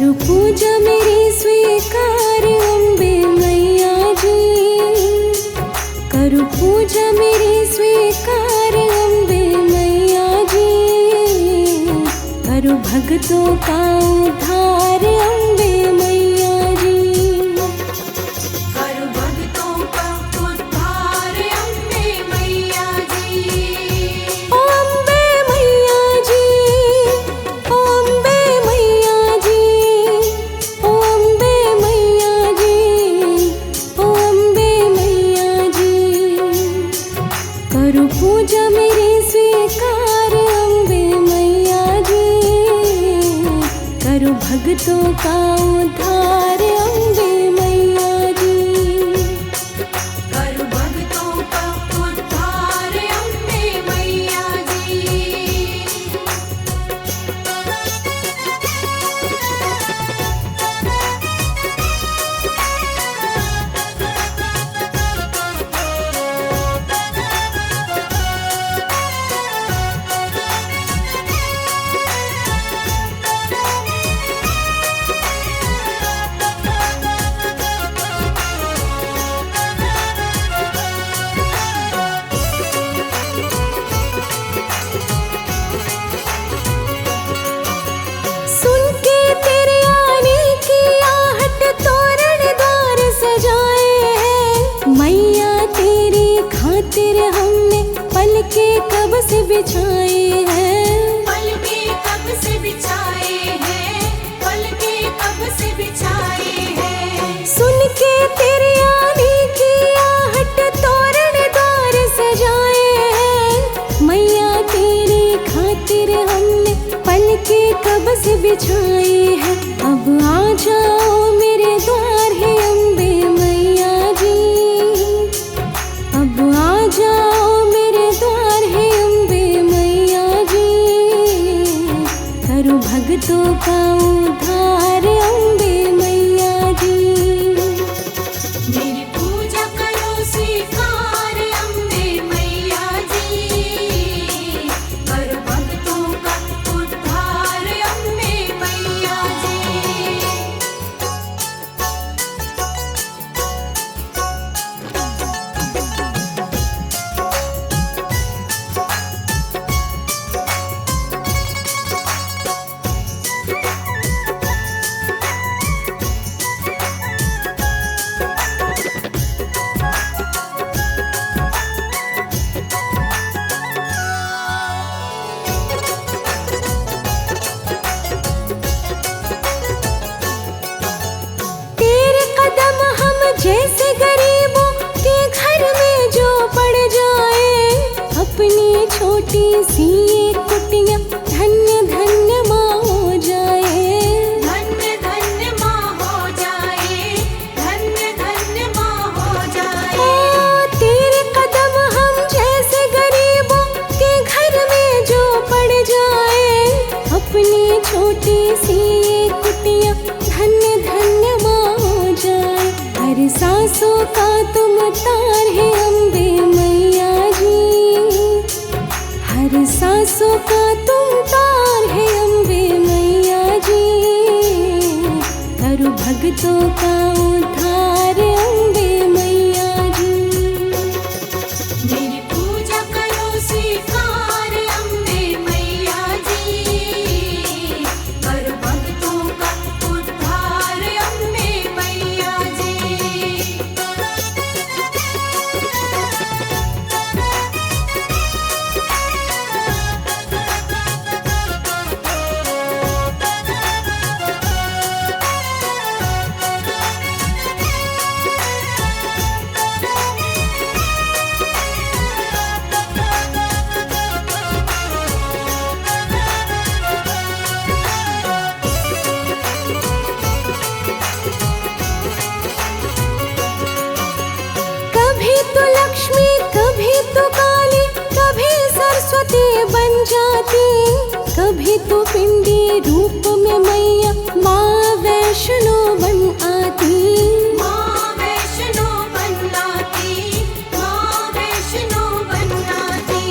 करो पूजा मेरी स्वीकार अम्बे मैया जी, करो पूजा मेरी स्वीकार अम्बे मैया जी, करो भक्तों का उद्धार अम्बे मैया जी, करो भक्तों का उद्धार अम्बे मैया जी। ओ अम्बे मैया जी, ओ अम्बे मैया जी, ओ अम्बे मैया जी, ओ अम्बे मैया जी, करो पूजा मेरी स्वीकार अम्बे मैया जी, करो भक्तों का उद्धार अम्बे मैया जी। करो भक्तों का उद्धार अम्बे मैया जी। सुन के तेरे आने की आहट तोरण द्वार सजाए हैं, मैया तेरी खातिर हमने पलके कब से बिछाए हैं, पलके कब से बिछाए हैं, पलके कब से बिछाए हैं। सुन के तेरे आने की आहट तोरण द्वार सजाए हैं, मैया तेरी खातिर हमने पलके कब से बिछाए हैं। अब आ जाओ मेरे द्वार है अम्बे मैया जी, अब आ जाओ मेरे द्वार है अम्बे मैया जी, करो भक्तों का उद्धार अम्बे मैया जी। मेरी पूजा करो स्वीकार अम्बे मैया जी, करो भक्तों का उद्धार अम्बे मैया जी। तेरे कदम हम जैसे गरीबों के घर में जो पड़ जाए, अपनी छोटी सी ये कुटिया धन्य धन्य माँ हो जाए, धन्य धन्य माँ हो जाए, धन्य धन्य माँ हो जाए। ओ तेरे कदम हम जैसे गरीबों के घर में जो पड़ जाए, अपनी छोटी सी ये कुटिया धन्य धन्य माँ हो जाए। हर सांसों का तुम तार है अम्बे मैया जी, हर सांसों का तुम तार है अम्बे मैया जी, करो भक्तों का उद्धार अम्बे मैया जी। मेरी पूजा करो स्वीकार अम्बे मैया जी, करो भक्तों का उद्धार अम्बे मैया जी। कभी तो लक्ष्मी कभी तो काली, कभी सरस्वती बन जाती, कभी तो पिंडी रूप में मैया माँ वैष्णो बन आती, माँ वैष्णो बन आती, माँ वैष्णो बन आती।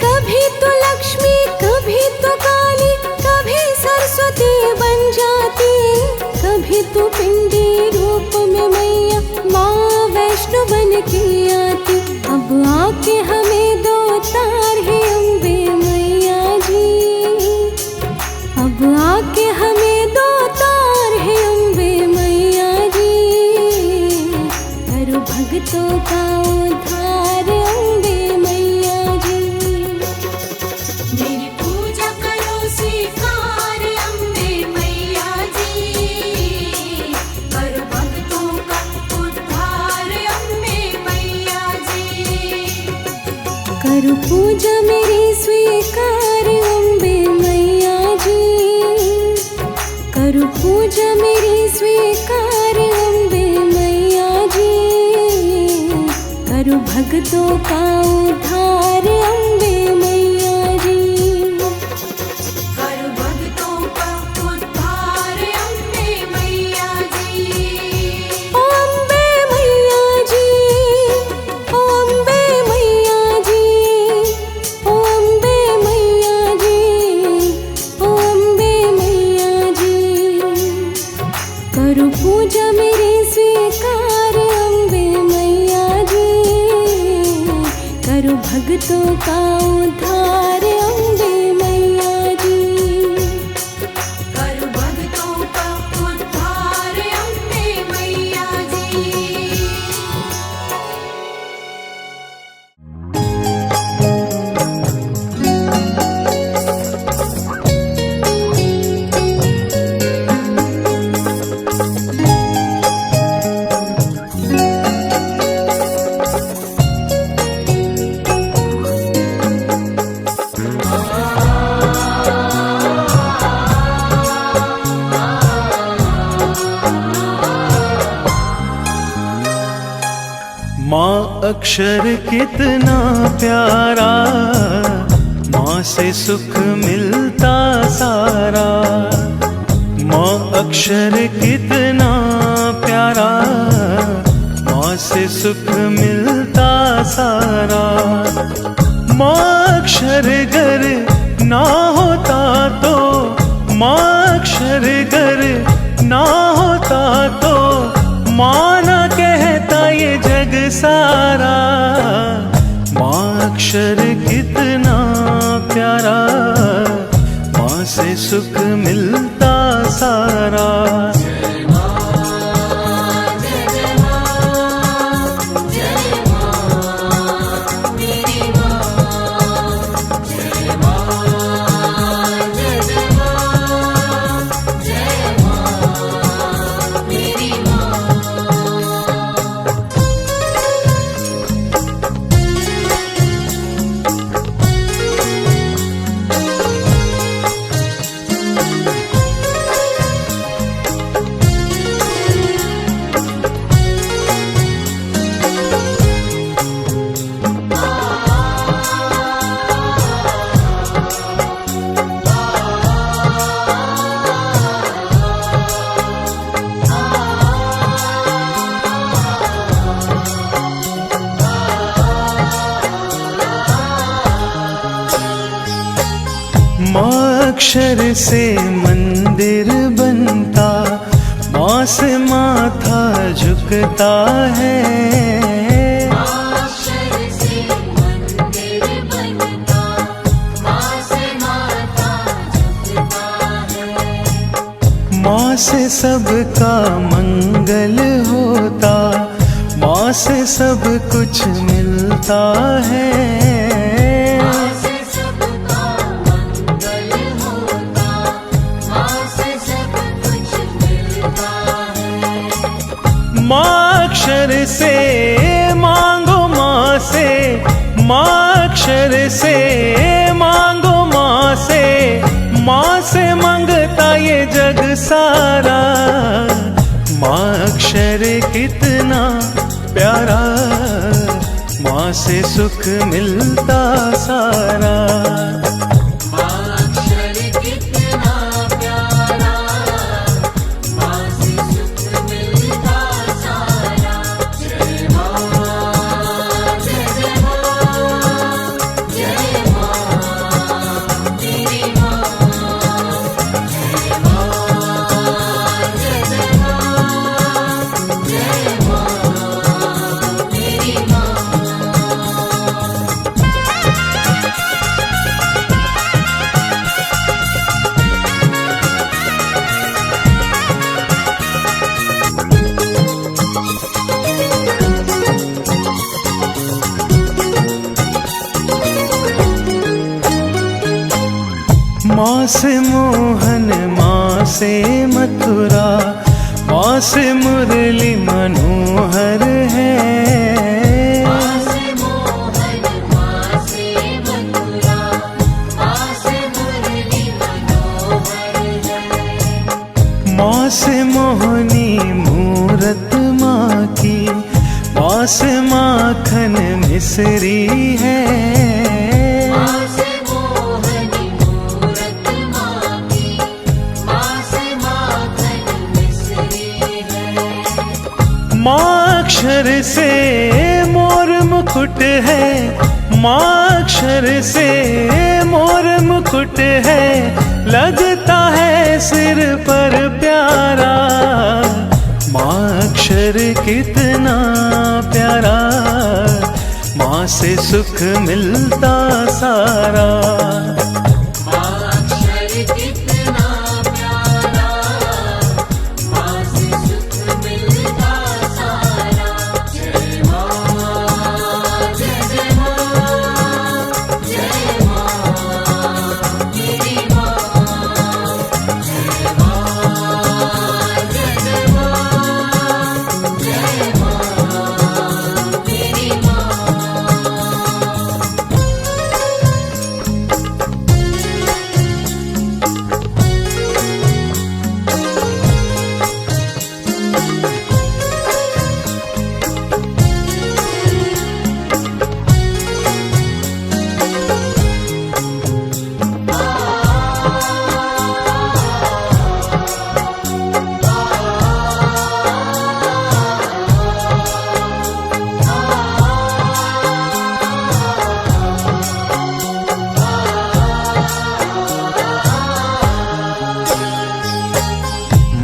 कभी तो लक्ष्मी कभी तो काली, कभी सरस्वती बन जाती, की आती, अब आके हमें दो तार है अम्बे मैया जी। अब आके हमें दो तार है अम्बे मैया जी। करो भक्तों का उद्धार अम्बे मैया जी। मेरी पूजा करो स्वीकार अम्बे मैया जी। करो भक्तों का उद्धार अम्बे मैया जी। करो पूजा मेरी स्वीकार अम्बे मैया जी। करो पूजा मेरी स्वीकार अम्बे मैया जी। करो भक्तों का उद्धार अम्बे मैया जी। करो भक्तों का उद्धार अम्बे मैया जी। ओ अम्बे मैया जी, ओ अम्बे मैया जी, ओ अम्बे मैया जी, ओ अम्बे मैया जी। करो पूजा मेरी स्वीकार अम्बे मैया जी। करो भक्तों का उद्धार अम्बे मैया जी। करो भक्तों का उद्धार अम्बे मैया जी। माँ अक्षर कितना प्यारा, माँ से सुख मिलता सारा। माँ अक्षर कितना प्यारा, माँ से सुख मिलता सारा। माँ अक्षर गर ना होता तो, माँ अक्षर गर ना होता तो, माँ न कहता ये जग सारा। माँ अक्षर कितना प्यारा, माँ से सुख मिलता सारा। माँ अक्षर से मंदिर बनता, माँ से माथा झुकता है। अक्षर से मंदिर बनता, माँ से माथा झुकता है। माँ से सबका मंगल होता, माँ से सब कुछ मिलता है। माँ अक्षर से मांगो माँ से, माँ अक्षर से मांगो माँ से, माँ से मांगता ये जग सारा। माँ अक्षर कितना प्यारा, माँ से सुख मिलता सारा। मेरी माँ से मोहन, माँ से मथुरा, माँ से मुरली मनोहर है। माँ से मोहन, माँ से मथुरा, माँ से मुरली मनोहर है। माँ से मोहनी मूरत माँ की, माँ से माखन मिश्री है। माँ से मोहनी मूरत माँ की, माँ से माखन मिश्री है। माँ अक्षर से मोर मुकुट है, माँ अक्षर से मोर मुकुट है, लगता है सिर पर प्यारा। माँ अक्षर कितना प्यारा, माँ से सुख मिलता सारा। माँ अक्षर कितना प्यारा, माँ से सुख मिलता सारा। जय माँ, जय जय माँ, जय माँ मेरी माँ। जय माँ, जय जय माँ, जय माँ मेरी माँ।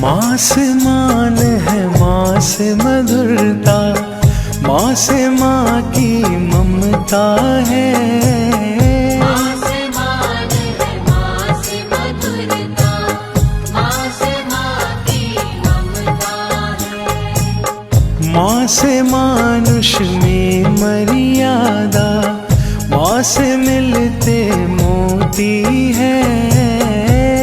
माँ से मान है, माँ से मधुरता, माँ से माँ की ममता है। माँ से मान है, माँ से मधुरता, माँ से माँ की ममता है। माँ से मानुष में मर्यादा, माँ से मिलते मोती है।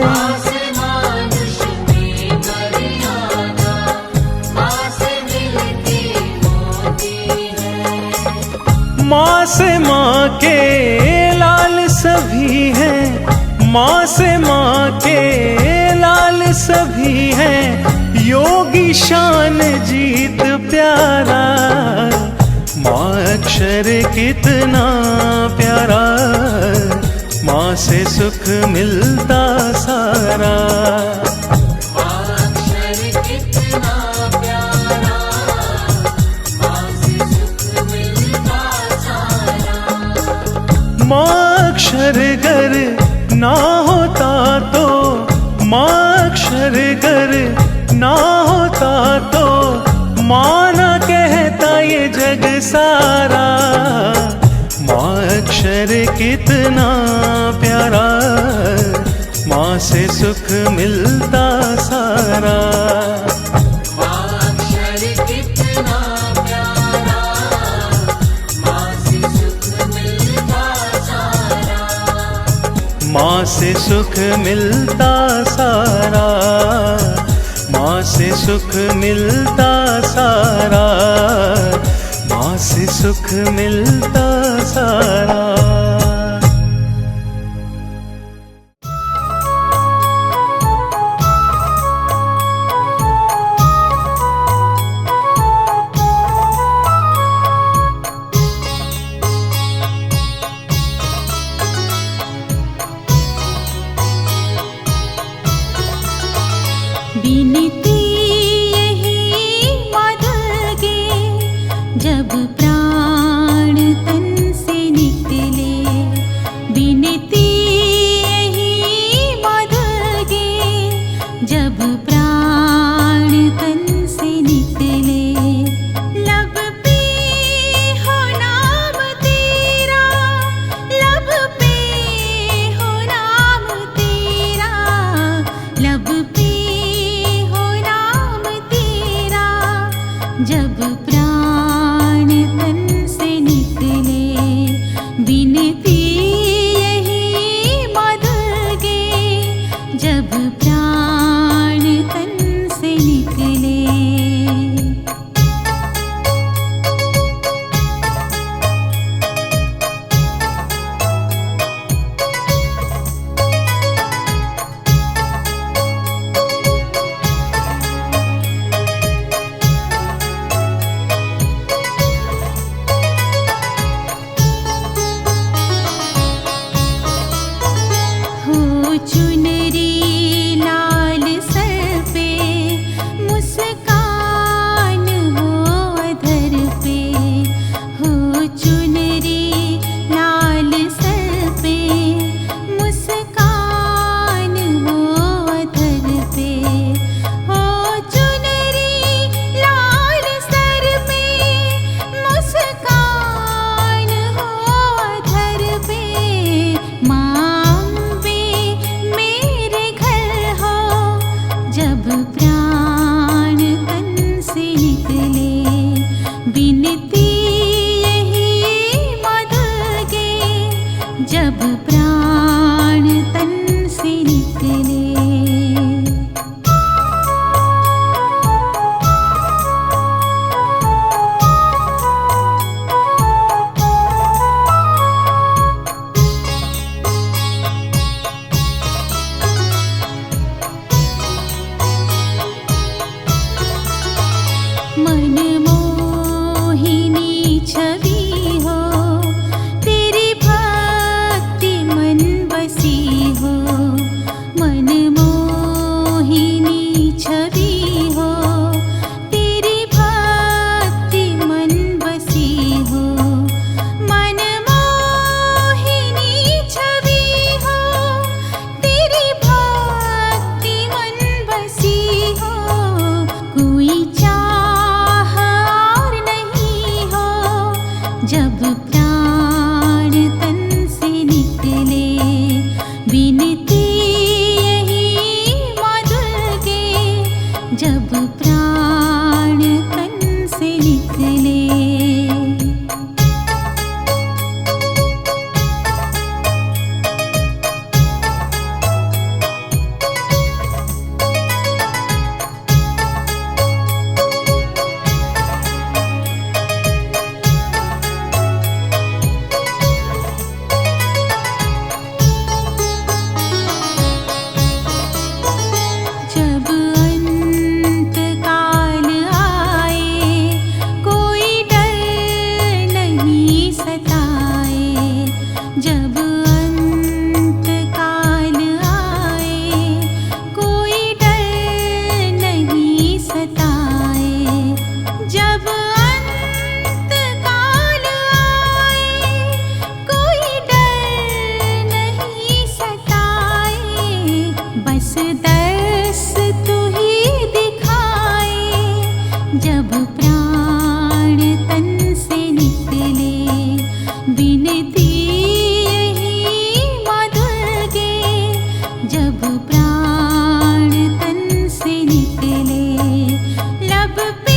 माँ से मानुष में मर्यादा, माँ से मिलती मोती है। माँ से माँ के लाल सभी हैं, माँ से माँ के लाल सभी हैं, योगी शान जीत प्यारा। माँ अक्षर कितना प्यारा, माँ से सुख मिलता सारा। माँ अक्षर कितना प्यारा, माँ से सुख मिलता सारा। माँ अक्षर गर ना होता तो, माँ अक्षर गर ना होता तो, माँ ना कहता ये जग सारा। माँ अक्षर कितना प्यारा, माँ से सुख मिलता सारा। माँ अक्षर कितना प्यारा, माँ से सुख मिलता सारा। माँ से सुख मिलता सारा, माँ से सुख मिलता सारा, माँ से सुख मिलता सारा। बिनती यही मांगे जब प्राण तन से निकले। बिनती यही मांगे जब प्राण तन से निकले। लब पे हो नाम तेरा, लब पे हो नाम तेरा, लब पे हो जब प्राण तन से निकले। चुनरी लाल सर पे, मुस्कान हो अधर पे। हो चुनरी लाल सर पे, मुस्कान हो अधर पे। हो चुनरी लाल सर पे, मुस्कान हो अधर पे। जब प्राण तन से निकले, बिनती यही माँ दुर्गे। जब प्राण तन से निकले। मनमोहिनी छवि हो, तेरी भक्ति मन बसी हो। मनमोहिनी छवि हो, तेरी भक्ति मन बसी हो। मनमोहिनी छवि हो, तेरी भक्ति मन बसी हो। कोई जब प्राण तन से निकले, बिनती यही माँ दुर्गे। जब प्राण तन से निकले। जब अंत काल आए, कोई डर नहीं सताए। जब अंत काल आए, कोई डर नहीं सताए। जब अंत काल आए, कोई डर नहीं सताए। बस दर्श तू ही दिखाए। जब प्राण तन से निकले, बिनती यही माँ दुर्गे। जब प्राण तन से निकले, लब पे